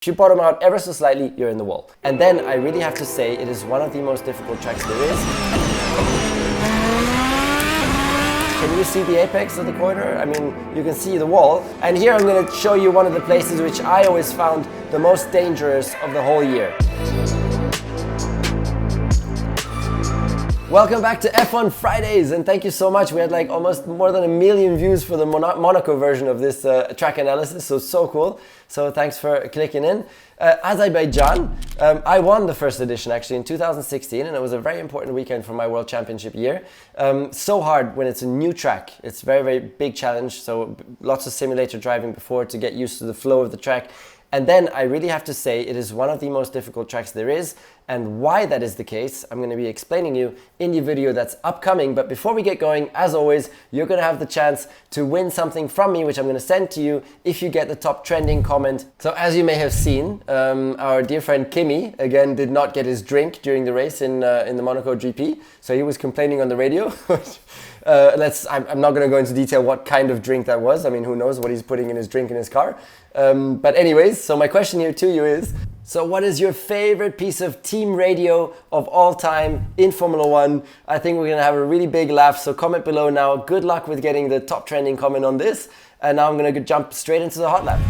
If you bottom out ever so slightly, you're in the wall. And then I really have to say it is one of the most difficult tracks there is. Can you see the apex of the corner? I mean, you can see the wall. And here I'm going to show you one of the places which I always found the most dangerous of the whole year. Welcome back to F1 Fridays, and thank you so much. We had like almost more than 1 million views for the Monaco version of this track analysis, so cool. So thanks for clicking in. Azerbaijan, I won the first edition actually in 2016, and it was a very important weekend for my World Championship year. So hard when it's a new track. It's very, very big challenge, so lots of simulator driving before to get used to the flow of the track. And then I really have to say it is one of the most difficult tracks there is, and why that is the case I'm going to be explaining you in the video that's upcoming. But before we get going, as always, you're going to have the chance to win something from me, which I'm going to send to you if you get the top trending comment. So as you may have seen, our dear friend Kimi again did not get his drink during the race in the Monaco GP, so he was complaining on the radio. I'm not going to go into detail what kind of drink that was. I mean, who knows what he's putting in his drink in his car. But anyways, so my question here to you is, so what is your favorite piece of team radio of all time in Formula One? I think we're going to have a really big laugh, so comment below now. Good luck with getting the top trending comment on this. And now I'm going to jump straight into the hot lap.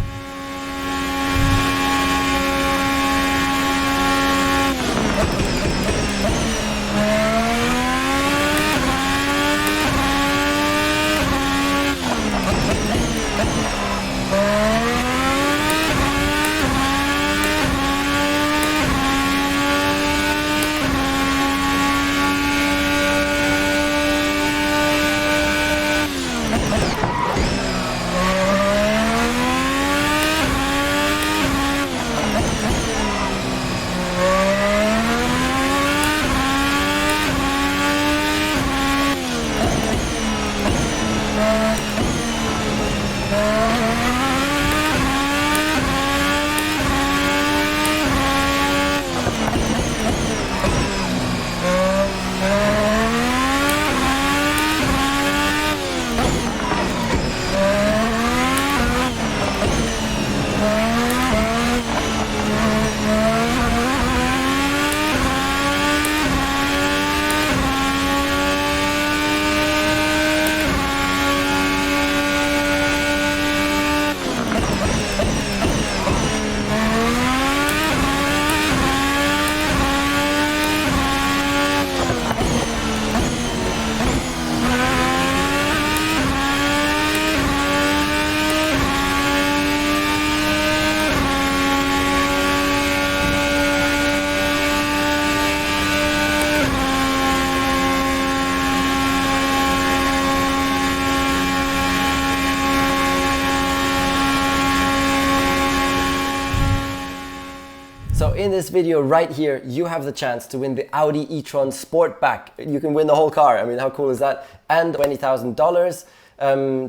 So in this video right here, you have the chance to win the Audi e-tron Sportback. You can win the whole car. I mean, how cool is that? And $20,000.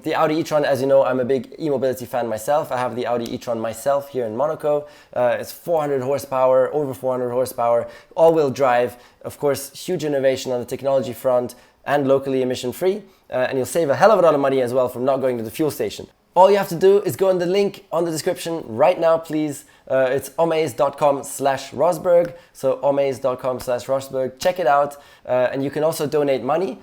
The Audi e-tron, as you know, I'm a big e-mobility fan myself. I have the Audi e-tron myself here in Monaco. It's 400 horsepower, over 400 horsepower, all-wheel drive. Of course, huge innovation on the technology front and locally emission-free. And you'll save a hell of a lot of money as well from not going to the fuel station. All you have to do is go on the link on the description right now, please. It's omaze.com/Rosberg. So omaze.com/Rosberg. Check it out. And you can also donate money,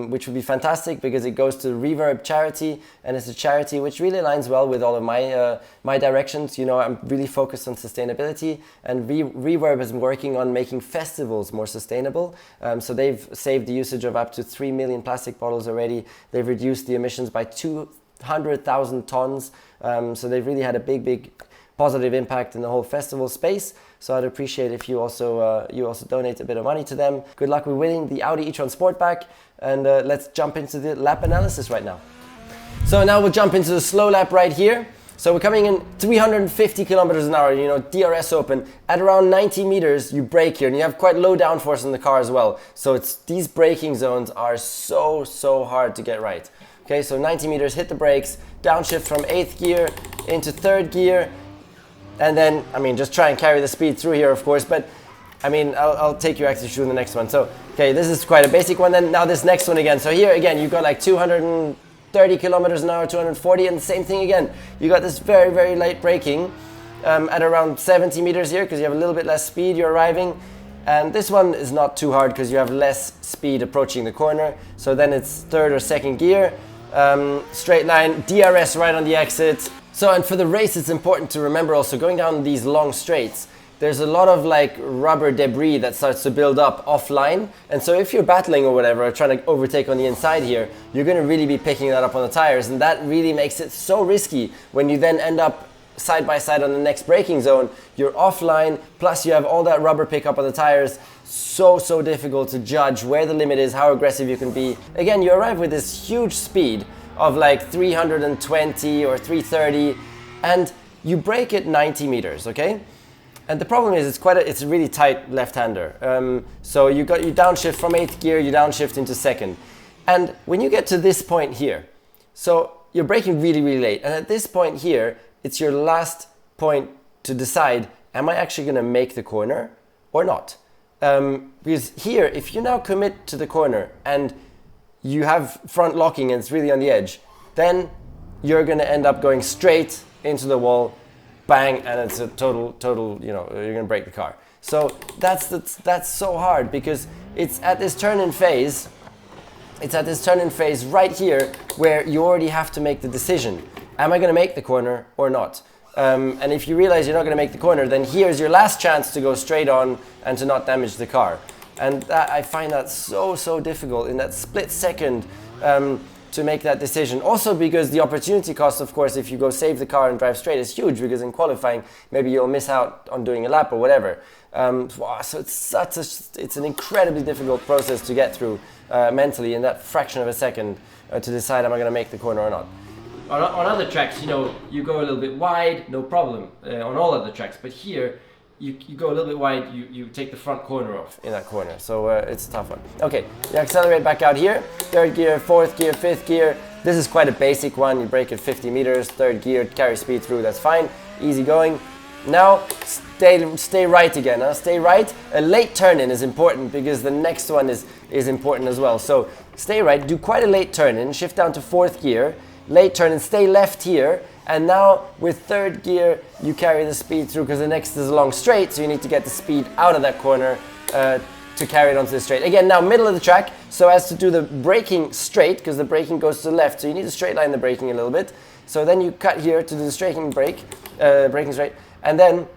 which would be fantastic because it goes to Reverb charity. And it's a charity which really aligns well with all of my directions. You know, I'm really focused on sustainability. And Reverb is working on making festivals more sustainable. So they've saved the usage of up to 3 million plastic bottles already. They've reduced the emissions by 200,000 tons. So they've really had a big positive impact in the whole festival space. So I'd appreciate if you also donate a bit of money to them. Good luck with winning the Audi e-tron Sportback, and let's jump into the lap analysis right now. So now we'll jump into the slow lap right here. So we're coming in 350 kilometers an hour, you know, DRS open. At around 90 meters, you brake here, and you have quite low downforce in the car as well. So these braking zones are so hard to get right. Okay, so 90 meters, hit the brakes, downshift from 8th gear into 3rd gear, and then, I mean, just try and carry the speed through here, of course, but I mean, I'll take you actually through the next one. So, okay, this is quite a basic one, then now this next one again. So here again, you've got like 230 kilometers an hour, 240, and the same thing again. You got this very light braking, at around 70 meters here because you have a little bit less speed, you're arriving. And this one is not too hard because you have less speed approaching the corner. So then it's third or second gear, straight line, DRS right on the exit. So, and for the race, it's important to remember also going down these long straights, there's a lot of like rubber debris that starts to build up offline. And so if you're battling or whatever, or trying to overtake on the inside here, you're going to really be picking that up on the tires. And that really makes it so risky when you then end up side by side on the next braking zone. You're offline, plus you have all that rubber pickup on the tires. So difficult to judge where the limit is, how aggressive you can be. Again, you arrive with this huge speed of like 320 or 330, and you brake at 90 meters, okay? And the problem is it's a really tight left-hander. So you downshift from 8th gear, you downshift into 2nd. And when you get to this point here, so you're braking really late, and at this point here, it's your last point to decide, am I actually going to make the corner or not? Because here, if you now commit to the corner and you have front locking and it's really on the edge, then you're going to end up going straight into the wall, bang, and it's a total, you know, you're going to break the car. So that's so hard because it's at this turn-in phase, right here where you already have to make the decision. Am I going to make the corner or not? And if you realize you're not going to make the corner, then here's your last chance to go straight on and to not damage the car. And I find that so difficult in that split second to make that decision. Also because the opportunity cost, of course, if you go save the car and drive straight is huge, because in qualifying, maybe you'll miss out on doing a lap or whatever. So it's an incredibly difficult process to get through mentally in that fraction of a second to decide, am I going to make the corner or not? On other tracks, you know, you go a little bit wide, no problem, on all other tracks. But here, you go a little bit wide, you take the front corner off in that corner. So it's a tough one. Okay, you accelerate back out here. 3rd gear, 4th gear, 5th gear. This is quite a basic one. You brake at 50 meters, 3rd gear, carry speed through, that's fine. Easy going. Now, stay right again. Stay right. A late turn-in is important because the next one is important as well. So stay right, do quite a late turn-in, shift down to 4th gear, late turn and stay left here, and now with 3rd gear you carry the speed through because the next is a long straight, so you need to get the speed out of that corner to carry it onto the straight. Again, now middle of the track, so as to do the braking straight, because the braking goes to the left, so you need to straight line the braking a little bit. So then you cut here to do the braking straight, and then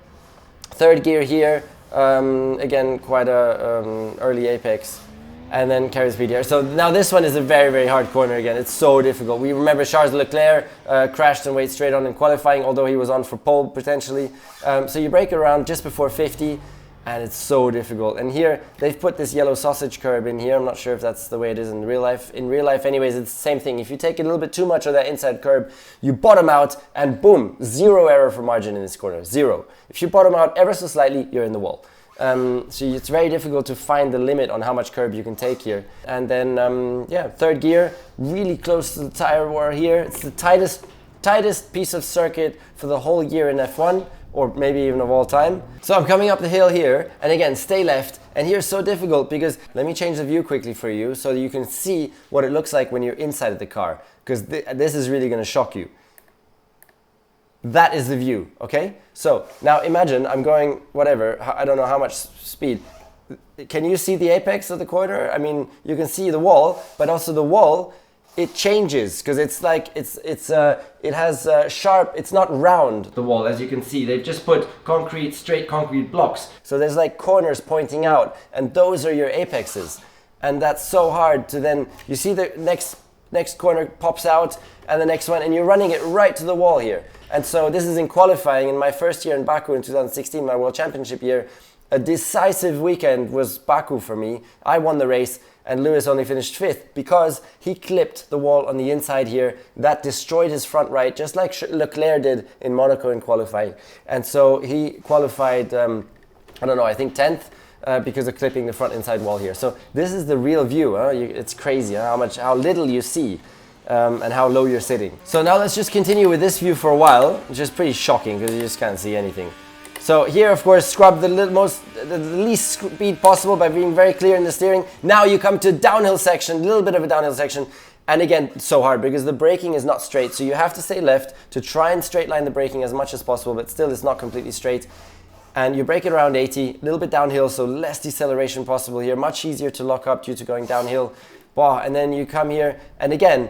3rd gear here, again quite a early apex. And then carry speed here. So now this one is a very hard corner again. It's so difficult. We remember Charles Leclerc crashed and went straight on in qualifying, although he was on for pole potentially. So you brake around just before 50, and it's so difficult. And here they've put this yellow sausage curb in here. I'm not sure if that's the way it is in real life. In real life anyways, it's the same thing. If you take a little bit too much of that inside curb, you bottom out and boom, 0 error for margin in this corner, 0. If you bottom out ever so slightly, you're in the wall. So it's very difficult to find the limit on how much curb you can take here. And then, 3rd gear, really close to the tire war here. It's the tightest piece of circuit for the whole year in F1, or maybe even of all time. So I'm coming up the hill here, and again, stay left. And here's so difficult because, let me change the view quickly for you so that you can see what it looks like when you're inside of the car, because this is really going to shock you. That is the view, okay? So now imagine I'm going whatever, I don't know how much speed. Can you see the apex of the corner? I mean, you can see the wall, but also the wall, it changes because it's like, it has sharp, it's not round, the wall, as you can see. They've just put straight concrete blocks. So there's like corners pointing out, and those are your apexes. And that's so hard to then, you see the next corner pops out, and the next one, and you're running it right to the wall here. And so this is in qualifying. In my first year in Baku in 2016, my World Championship year, a decisive weekend was Baku for me. I won the race and Lewis only finished 5th because he clipped the wall on the inside here. That destroyed his front right, just like Leclerc did in Monaco in qualifying. And so he qualified, I think 10th. Because of clipping the front inside wall here. So this is the real view. It's crazy how little you see and how low you're sitting. So now let's just continue with this view for a while, which is pretty shocking because you just can't see anything. So here, of course, scrub the least speed possible by being very clear in the steering. Now you come to downhill section, a little bit of a downhill section. And again, so hard because the braking is not straight. So you have to stay left to try and straight line the braking as much as possible, but still it's not completely straight. And you brake it around 80, a little bit downhill, so less deceleration possible here, much easier to lock up due to going downhill. Wow, and then you come here, and again,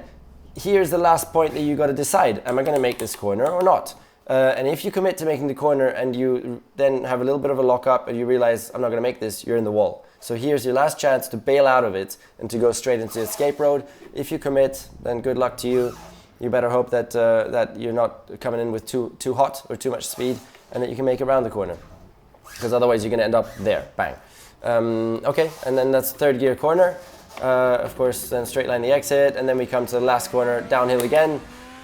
here's the last point that you got to decide. Am I going to make this corner or not? And if you commit to making the corner and you then have a little bit of a lock up and you realize I'm not going to make this, you're in the wall. So here's your last chance to bail out of it and to go straight into the escape road. If you commit, then good luck to you. You better hope that that you're not coming in with too hot or too much speed, and that you can make it around the corner. Because otherwise you're going to end up there, bang. Okay, and then that's third gear corner. Of course, then straight line the exit, and then we come to the last corner, downhill again,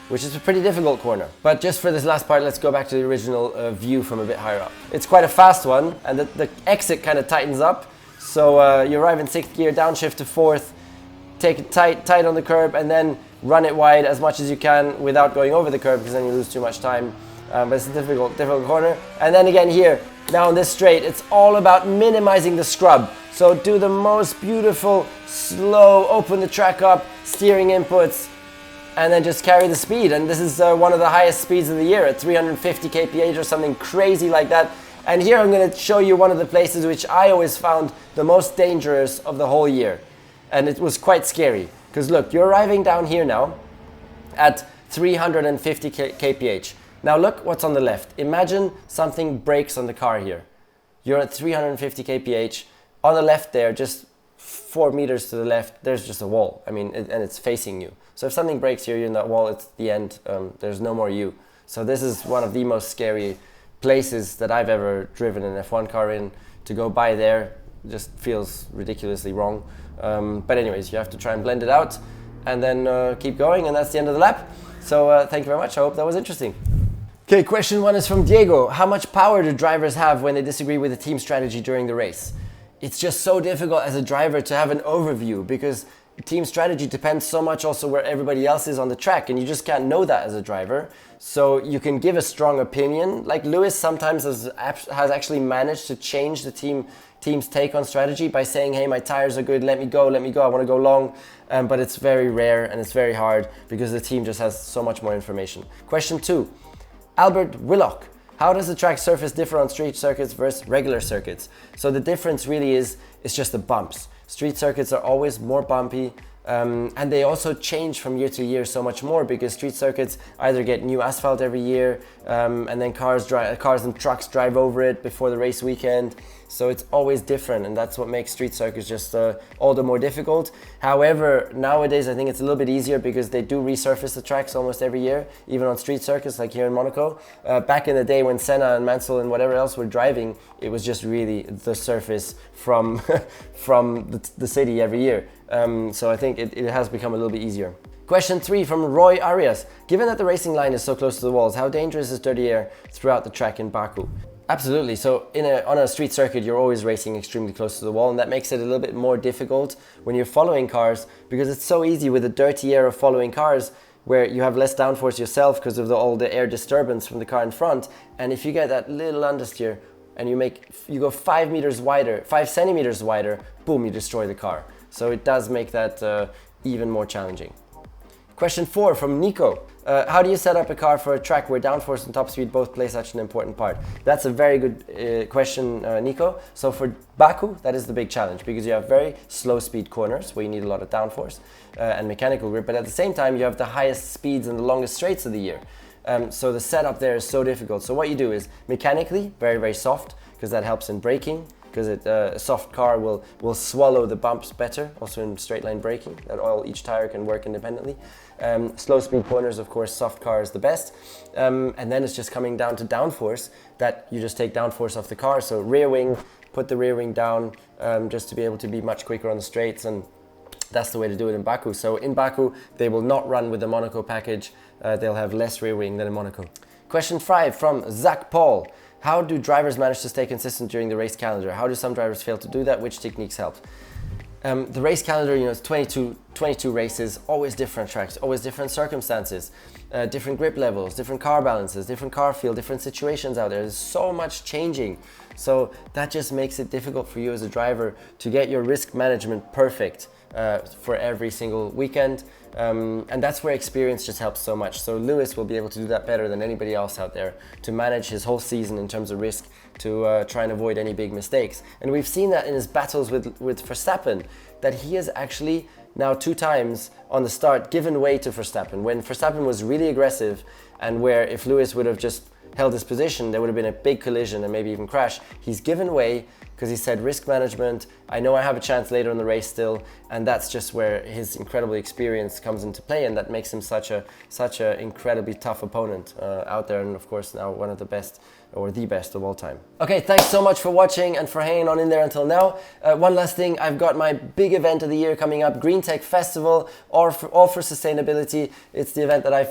which is a pretty difficult corner. But just for this last part, let's go back to the original view from a bit higher up. It's quite a fast one, and the exit kind of tightens up. So you arrive in 6th gear, downshift to 4th, take it tight on the curb, and then run it wide as much as you can without going over the curb, because then you lose too much time. But it's a difficult corner. And then again here, now on this straight, it's all about minimizing the scrub. So do the most beautiful, slow, open the track up, steering inputs, and then just carry the speed. And this is one of the highest speeds of the year at 350 kph or something crazy like that. And here I'm going to show you one of the places which I always found the most dangerous of the whole year. And it was quite scary. Because look, you're arriving down here now at 350 kph. Now look what's on the left. Imagine something breaks on the car here. You're at 350 kph. On the left there, just 4 meters to the left, there's just a wall. I mean, and it's facing you. So if something breaks here, you're in that wall, it's the end. There's no more you. So this is one of the most scary places that I've ever driven an F1 car in. To go by there just feels ridiculously wrong. But anyways, you have to try and blend it out and then keep going, and that's the end of the lap. So thank you very much. I hope that was interesting. Okay, question 1 is from Diego. How much power do drivers have when they disagree with the team strategy during the race? It's just so difficult as a driver to have an overview, because team strategy depends so much also where everybody else is on the track, and you just can't know that as a driver. So you can give a strong opinion. Like Lewis sometimes has actually managed to change the team's take on strategy by saying, hey, my tires are good, let me go, I want to go long. But it's very rare and it's very hard because the team just has so much more information. Question 2, Albert Willock. How does the track surface differ on street circuits versus regular circuits? So the difference really is just the bumps. Street circuits are always more bumpy, and they also change from year to year so much more, because street circuits either get new asphalt every year, and then cars and trucks drive over it before the race weekend. So it's always different, and that's what makes street circuits just all the more difficult. However, nowadays I think it's a little bit easier because they do resurface the tracks almost every year, even on street circuits like here in Monaco. Back in the day when Senna and Mansell and whatever else were driving, it was just really the surface from the city every year. So I think it has become a little bit easier. Question 3 from Roy Arias. Given that the racing line is so close to the walls, how dangerous is dirty air throughout the track in Baku? Absolutely. So on a street circuit, you're always racing extremely close to the wall, and that makes it a little bit more difficult when you're following cars, because it's so easy with the dirty air of following cars, where you have less downforce yourself because of all the air disturbance from the car in front. And if you get that little understeer and you go 5 centimeters wider, boom, you destroy the car. So it does make that even more challenging. Question 4 from Nico. How do you set up a car for a track where downforce and top speed both play such an important part? That's a very good question, Nico. So for Baku, that is the big challenge, because you have very slow speed corners where you need a lot of downforce and mechanical grip, but at the same time you have the highest speeds and the longest straights of the year. So the setup there is so difficult. So what you do is mechanically very, very soft, because that helps in braking, because a soft car will swallow the bumps better, also in straight line braking, that each tire can work independently. Slow speed corners, of course, soft car is the best. And then it's just coming down to downforce, that you just take downforce off the car. So rear wing, put the rear wing down just to be able to be much quicker on the straights, and that's the way to do it in Baku. So in Baku, they will not run with the Monaco package. They'll have less rear wing than in Monaco. Question 5 from Zach Paul. How do drivers manage to stay consistent during the race calendar? How do some drivers fail to do that? Which techniques help? The race calendar, it's 22 races, always different tracks, always different circumstances, different grip levels, different car balances, different car feel, different situations out there. There's so much changing. So that just makes it difficult for you as a driver to get your risk management perfect. for every single weekend. And that's where experience just helps so much. So Lewis will be able to do that better than anybody else out there, to manage his whole season in terms of risk, to try and avoid any big mistakes. And we've seen that in his battles with Verstappen, that he has actually now 2 times on the start given way to Verstappen. When Verstappen was really aggressive, and where if Lewis would have just held his position, there would have been a big collision and maybe even crash. He's given way because he said risk management, I know I have a chance later in the race still, and that's just where his incredible experience comes into play, and that makes him such a incredibly tough opponent out there, and of course now one of the best, or the best of all time. Okay, thanks so much for watching and for hanging on in there until now. One last thing, I've got my big event of the year coming up, Green Tech Festival, all for sustainability. It's the event that I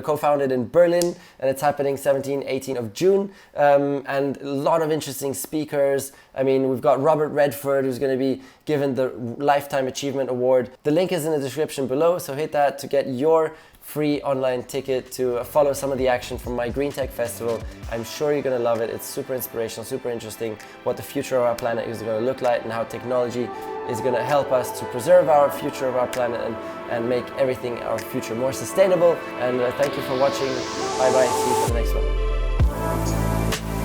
co-founded in Berlin, and it's happening 17, 18 of June, and a lot of interesting speakers. I mean, we've got Robert Redford, who's going to be given the Lifetime Achievement Award. The link is in the description below, so hit that to get your free online ticket to follow some of the action from my Green Tech Festival. I'm sure you're going to love it. It's super inspirational, super interesting, what the future of our planet is going to look like, and how technology is going to help us to preserve our future of our planet and make everything, our future, more sustainable. And thank you for watching. Bye bye, see you for the next one.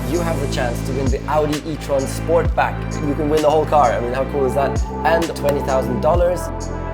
You have the chance to win the Audi e-tron Sportback. You can win the whole car. I mean, how cool is that? And $20,000.